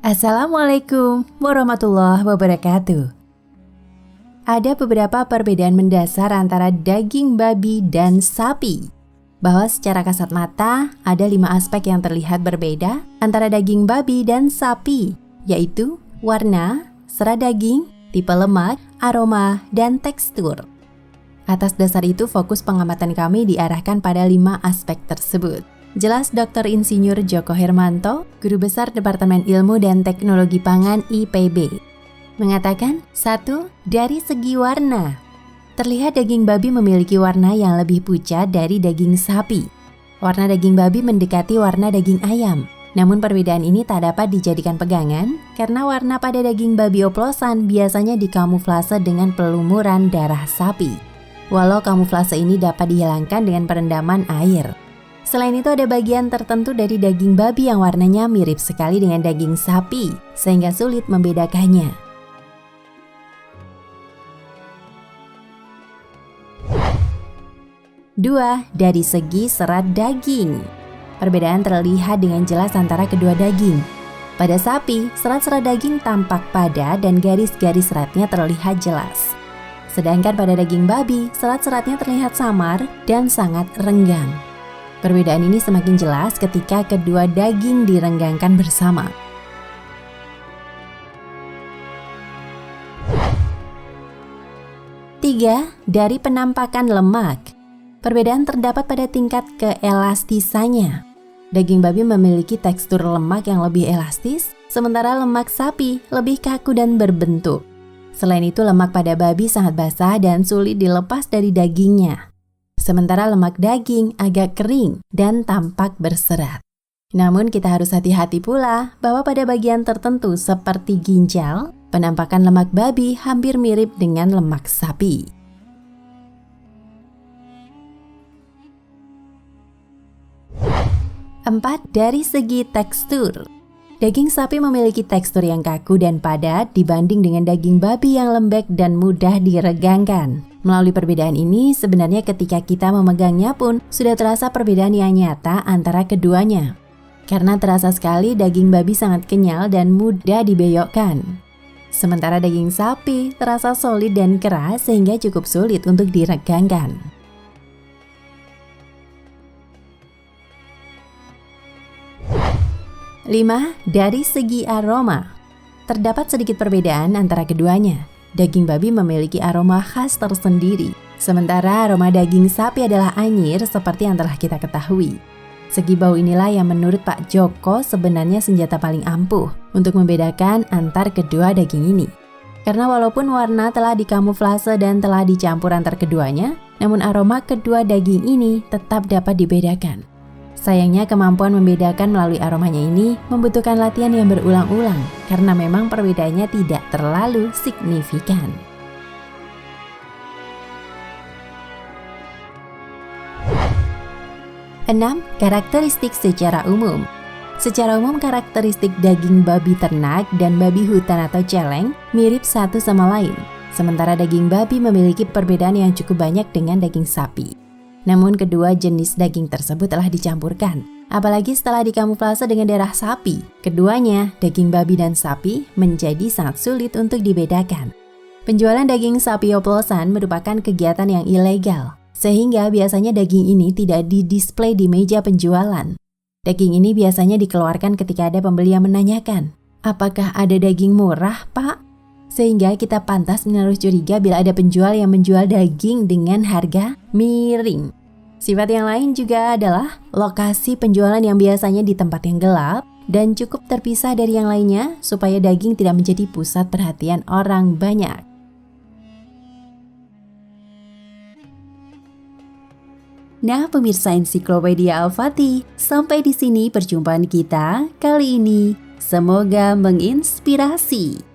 Assalamualaikum warahmatullahi wabarakatuh. Ada beberapa perbedaan mendasar antara daging babi dan sapi. Bahwa secara kasat mata, ada 5 aspek yang terlihat berbeda antara daging babi dan sapi, yaitu warna, serat daging, tipe lemak, aroma, dan tekstur. Atas dasar itu, fokus pengamatan kami diarahkan pada 5 aspek tersebut. Jelas Dr. Insinyur Joko Hermanto, Guru Besar Departemen Ilmu dan Teknologi Pangan IPB, mengatakan, 1. Dari segi warna. Terlihat daging babi memiliki warna yang lebih pucat dari daging sapi. Warna daging babi mendekati warna daging ayam. Namun perbedaan ini tak dapat dijadikan pegangan karena warna pada daging babi oplosan biasanya dikamuflase dengan pelumuran darah sapi. Walau kamuflase ini dapat dihilangkan dengan perendaman air. Selain itu ada bagian tertentu dari daging babi yang warnanya mirip sekali dengan daging sapi, sehingga sulit membedakannya. Dua, dari segi serat daging. Perbedaan terlihat dengan jelas antara kedua daging. Pada sapi, serat-serat daging tampak padat dan garis-garis seratnya terlihat jelas. Sedangkan pada daging babi, serat-seratnya terlihat samar dan sangat renggang. Perbedaan ini semakin jelas ketika kedua daging direnggangkan bersama. Tiga, dari penampakan lemak. Perbedaan terdapat pada tingkat keelastisannya. Daging babi memiliki tekstur lemak yang lebih elastis, sementara lemak sapi lebih kaku dan berbentuk. Selain itu, lemak pada babi sangat basah dan sulit dilepas dari dagingnya. Sementara lemak daging agak kering dan tampak berserat. Namun kita harus hati-hati pula bahwa pada bagian tertentu seperti ginjal, penampakan lemak babi hampir mirip dengan lemak sapi. 4. Dari segi tekstur. Daging sapi memiliki tekstur yang kaku dan padat dibanding dengan daging babi yang lembek dan mudah diregangkan. Melalui perbedaan ini, sebenarnya ketika kita memegangnya pun sudah terasa perbedaan yang nyata antara keduanya. Karena terasa sekali daging babi sangat kenyal dan mudah dibeyokkan. Sementara daging sapi terasa solid dan keras sehingga cukup sulit untuk diregangkan. 5. Dari segi aroma. Terdapat sedikit perbedaan antara keduanya. Daging babi memiliki aroma khas tersendiri, sementara aroma daging sapi adalah anyir seperti yang telah kita ketahui. Segi bau inilah yang menurut Pak Joko sebenarnya senjata paling ampuh untuk membedakan antar kedua daging ini. Karena walaupun warna telah dikamuflase dan telah dicampur antar keduanya, namun aroma kedua daging ini tetap dapat dibedakan. Sayangnya kemampuan membedakan melalui aromanya ini membutuhkan latihan yang berulang-ulang karena memang perbedaannya tidak terlalu signifikan. 6. Karakteristik secara umum. Secara umum karakteristik daging babi ternak dan babi hutan atau celeng mirip satu sama lain. Sementara daging babi memiliki perbedaan yang cukup banyak dengan daging sapi. Namun kedua jenis daging tersebut telah dicampurkan. Apalagi setelah dikamuflase dengan darah sapi, keduanya, daging babi dan sapi, menjadi sangat sulit untuk dibedakan. Penjualan daging sapi oplosan merupakan kegiatan yang ilegal, sehingga biasanya daging ini tidak didisplay di meja penjualan. Daging ini biasanya dikeluarkan ketika ada pembeli yang menanyakan, "Apakah ada daging murah, Pak?" Sehingga kita pantas menaruh curiga bila ada penjual yang menjual daging dengan harga miring. Sifat yang lain juga adalah lokasi penjualan yang biasanya di tempat yang gelap dan cukup terpisah dari yang lainnya supaya daging tidak menjadi pusat perhatian orang banyak. Nah, pemirsa Ensiklopedia Al-Fatih, sampai di sini perjumpaan kita kali ini. Semoga menginspirasi.